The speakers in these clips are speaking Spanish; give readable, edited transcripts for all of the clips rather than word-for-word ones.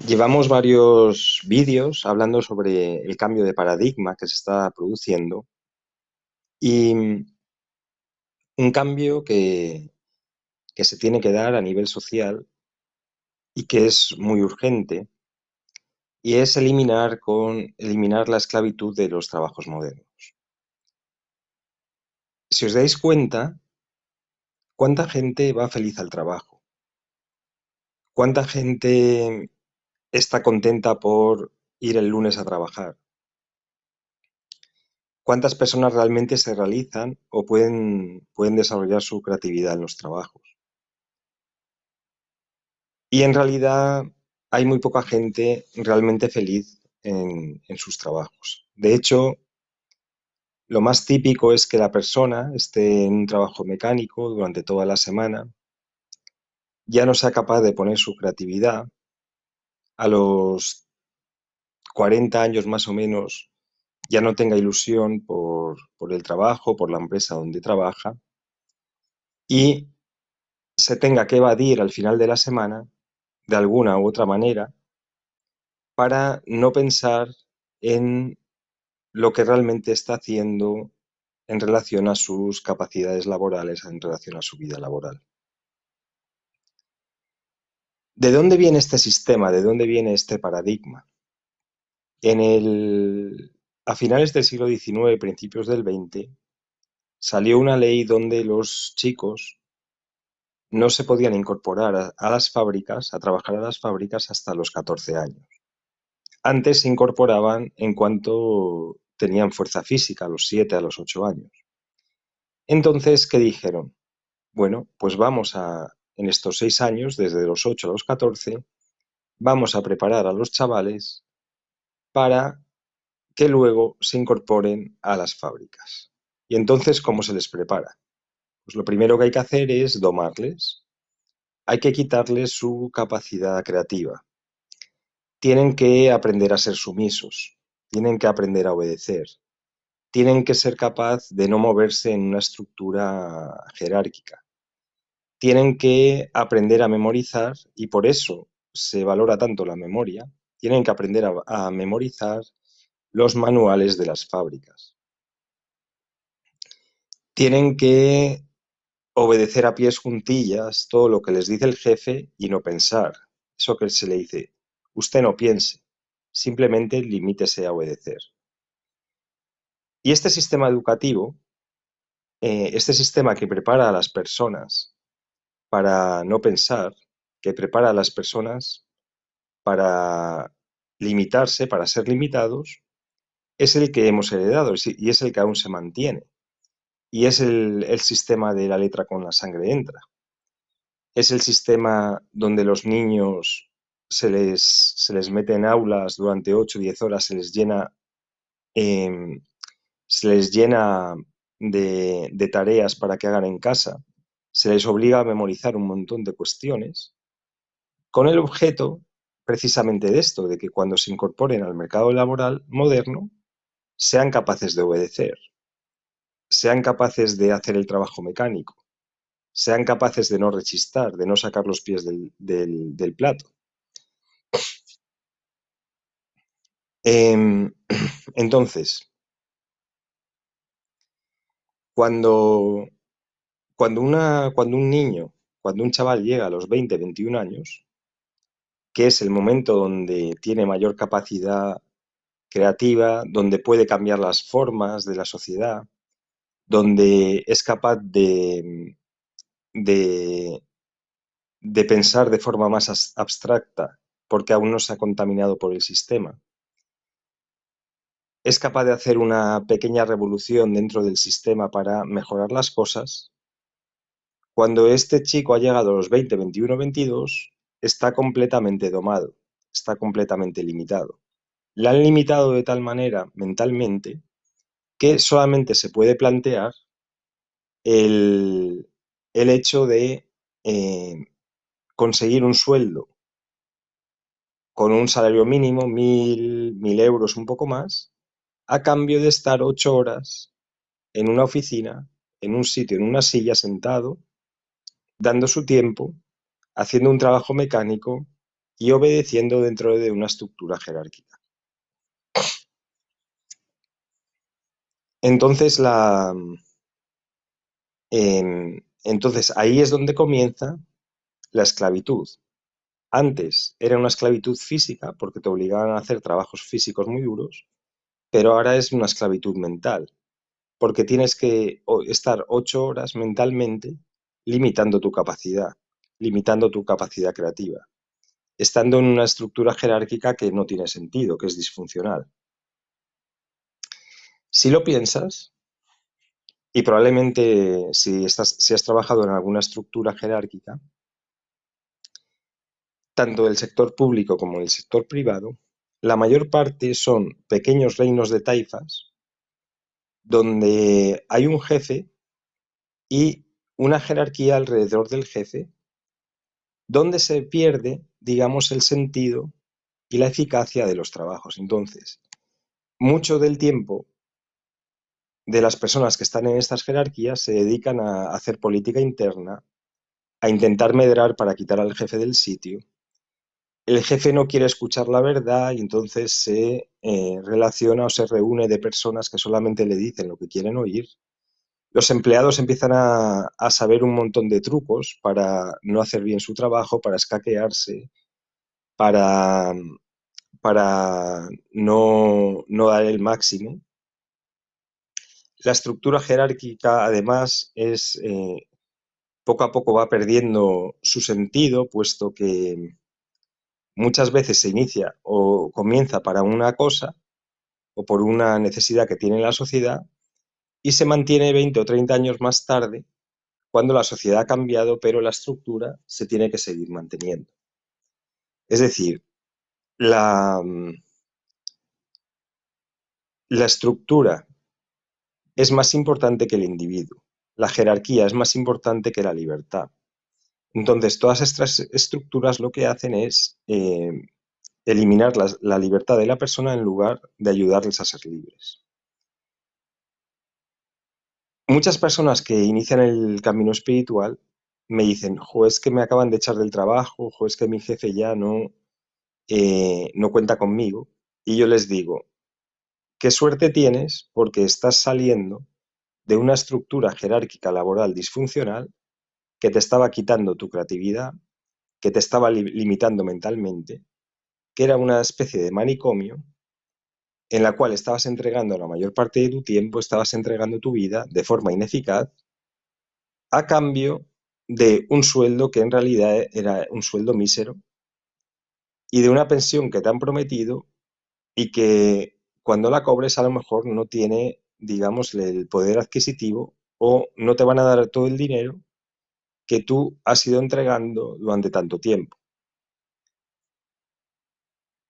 Llevamos varios vídeos hablando sobre el cambio de paradigma que se está produciendo y un cambio que se tiene que dar a nivel social y que es muy urgente, y es eliminar la esclavitud de los trabajos modernos. Si os dais cuenta, ¿cuánta gente va feliz al trabajo? ¿Cuánta gente está contenta por ir el lunes a trabajar? ¿Cuántas personas realmente se realizan o pueden desarrollar su creatividad en los trabajos? Y en realidad hay muy poca gente realmente feliz en sus trabajos. De hecho, lo más típico es que la persona esté en un trabajo mecánico durante toda la semana, ya no sea capaz de poner su creatividad, a los 40 años más o menos ya no tenga ilusión por el trabajo, por la empresa donde trabaja, y se tenga que evadir al final de la semana de alguna u otra manera para no pensar en lo que realmente está haciendo en relación a sus capacidades laborales, en relación a su vida laboral. ¿De dónde viene este sistema? ¿De dónde viene este paradigma? En a finales del siglo XIX, principios del XX, salió una ley donde los chicos no se podían incorporar a las fábricas, a trabajar a las fábricas hasta los 14 años. Antes se incorporaban en cuanto tenían fuerza física, a los 7, a los 8 años. Entonces, ¿qué dijeron? Bueno, pues en estos 6 años, desde los 8 a los 14, vamos a preparar a los chavales para que luego se incorporen a las fábricas. Y entonces, ¿cómo se les prepara? Pues lo primero que hay que hacer es domarles. Hay que quitarles su capacidad creativa. Tienen que aprender a ser sumisos. Tienen que aprender a obedecer. Tienen que ser capaz de no moverse en una estructura jerárquica. Tienen que aprender a memorizar, y por eso se valora tanto la memoria. Tienen que aprender a memorizar los manuales de las fábricas. Tienen que obedecer a pies juntillas todo lo que les dice el jefe y no pensar. Eso que se le dice, usted no piense, simplemente limítese a obedecer. Y este sistema educativo, este sistema que prepara a las personas para no pensar, que prepara a las personas para limitarse, para ser limitados, es el que hemos heredado y es el que aún se mantiene. Y es el sistema de la letra con la sangre entra. Es el sistema donde los niños se les mete en aulas durante 8 o 10 horas, eh, se les llena de tareas para que hagan en casa, se les obliga a memorizar un montón de cuestiones, con el objeto precisamente de esto, de que cuando se incorporen al mercado laboral moderno, sean capaces de obedecer, sean capaces de hacer el trabajo mecánico, sean capaces de no rechistar, de no sacar los pies del plato. Em, entonces, cuando, cuando un niño, cuando un chaval llega a los 20, 21 años, que es el momento donde tiene mayor capacidad creativa, donde puede cambiar las formas de la sociedad, donde es capaz de, de pensar de forma más abstracta, porque aún no se ha contaminado por el sistema, es capaz de hacer una pequeña revolución dentro del sistema para mejorar las cosas. Cuando este chico ha llegado a los 20, 21, 22, está completamente domado, está completamente limitado. La han limitado de tal manera mentalmente que solamente se puede plantear el, el hecho de eh, conseguir un sueldo con un salario mínimo, 1.000 euros, un poco más, a cambio de estar 8 horas en una oficina, en un sitio, en una silla, sentado, dando su tiempo, haciendo un trabajo mecánico y obedeciendo dentro de una estructura jerárquica. Entonces, entonces ahí es donde comienza la esclavitud. Antes era una esclavitud física porque te obligaban a hacer trabajos físicos muy duros, pero ahora es una esclavitud mental porque tienes que estar 8 horas mentalmente limitando tu capacidad creativa, estando en una estructura jerárquica que no tiene sentido, que es disfuncional. Si lo piensas, y probablemente si has trabajado en alguna estructura jerárquica, tanto del sector público como del sector privado, la mayor parte son pequeños reinos de taifas donde hay un jefe y una jerarquía alrededor del jefe, donde se pierde, digamos, el sentido y la eficacia de los trabajos. Entonces, mucho del tiempo de las personas que están en estas jerarquías se dedican a hacer política interna, a intentar medrar para quitar al jefe del sitio. El jefe no quiere escuchar la verdad y entonces se relaciona o se reúne de personas que solamente le dicen lo que quieren oír. Los empleados empiezan a saber un montón de trucos para no hacer bien su trabajo, para escaquearse, para, para no dar el máximo. La estructura jerárquica, además, poco a poco va perdiendo su sentido, puesto que muchas veces se inicia o comienza para una cosa o por una necesidad que tiene la sociedad y se mantiene 20 o 30 años más tarde cuando la sociedad ha cambiado, pero la estructura se tiene que seguir manteniendo. Es decir, la estructura es más importante que el individuo. La jerarquía es más importante que la libertad. Entonces, todas estas estructuras lo que hacen es eliminar la libertad de la persona en lugar de ayudarles a ser libres. Muchas personas que inician el camino espiritual me dicen, jo, es que me acaban de echar del trabajo, jo, es que mi jefe ya no cuenta conmigo. Y yo les digo, qué suerte tienes porque estás saliendo de una estructura jerárquica laboral disfuncional que te estaba quitando tu creatividad, que te estaba limitando mentalmente, que era una especie de manicomio en la cual estabas entregando la mayor parte de tu tiempo, estabas entregando tu vida de forma ineficaz a cambio de un sueldo que en realidad era un sueldo mísero y de una pensión que te han prometido y que cuando la cobres a lo mejor no tiene, digamos, el poder adquisitivo o no te van a dar todo el dinero que tú has ido entregando durante tanto tiempo.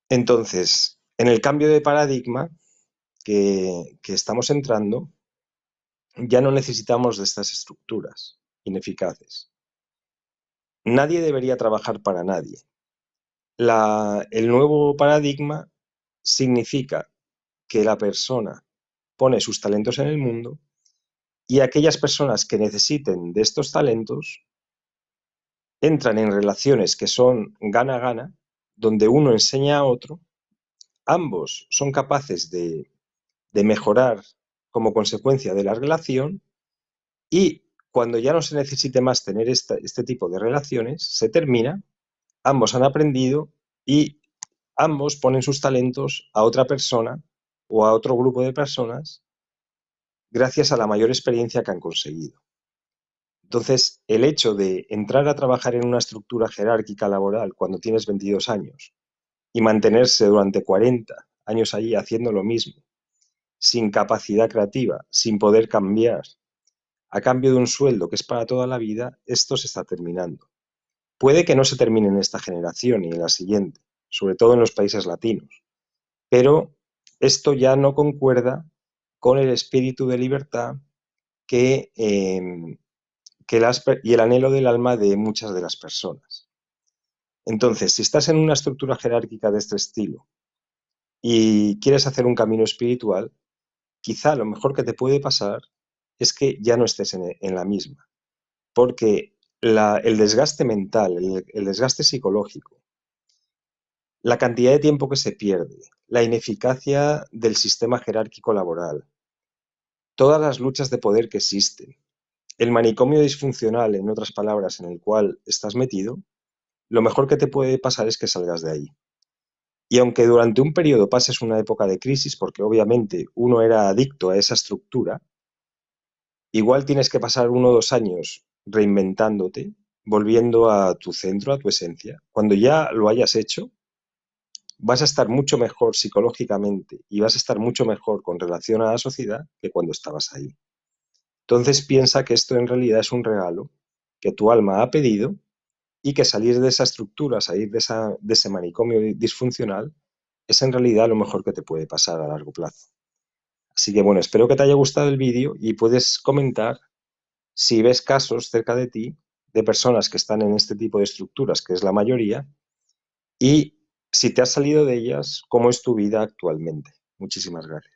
Entonces, en el cambio de paradigma que estamos entrando, ya no necesitamos de estas estructuras ineficaces. Nadie debería trabajar para nadie. El nuevo paradigma significa que la persona pone sus talentos en el mundo y aquellas personas que necesiten de estos talentos entran en relaciones que son gana-gana, donde uno enseña a otro, ambos son capaces de mejorar como consecuencia de la relación y cuando ya no se necesite más tener este tipo de relaciones, se termina, ambos han aprendido y ambos ponen sus talentos a otra persona o a otro grupo de personas gracias a la mayor experiencia que han conseguido. Entonces, el hecho de entrar a trabajar en una estructura jerárquica laboral cuando tienes 22 años y mantenerse durante 40 años allí haciendo lo mismo, sin capacidad creativa, sin poder cambiar, a cambio de un sueldo que es para toda la vida, esto se está terminando. Puede que no se termine en esta generación y en la siguiente, sobre todo en los países latinos, pero esto ya no concuerda con el espíritu de libertad que, y el anhelo del alma de muchas de las personas. Entonces, si estás en una estructura jerárquica de este estilo y quieres hacer un camino espiritual, quizá lo mejor que te puede pasar es que ya no estés en la misma, porque el desgaste mental, el desgaste psicológico la cantidad de tiempo que se pierde, la ineficacia del sistema jerárquico laboral, todas las luchas de poder que existen, el manicomio disfuncional, en otras palabras, en el cual estás metido, lo mejor que te puede pasar es que salgas de ahí. Y aunque durante un periodo pases una época de crisis, porque obviamente uno era adicto a esa estructura, igual tienes que pasar 1 o 2 años reinventándote, volviendo a tu centro, a tu esencia. Cuando ya lo hayas hecho, vas a estar mucho mejor psicológicamente y vas a estar mucho mejor con relación a la sociedad que cuando estabas ahí. Entonces piensa que esto en realidad es un regalo que tu alma ha pedido y que salir de esa estructura, salir de ese manicomio disfuncional, es en realidad lo mejor que te puede pasar a largo plazo. Así que bueno, espero que te haya gustado el vídeo y puedes comentar si ves casos cerca de ti de personas que están en este tipo de estructuras, que es la mayoría, y si te has salido de ellas, cómo es tu vida actualmente. Muchísimas gracias.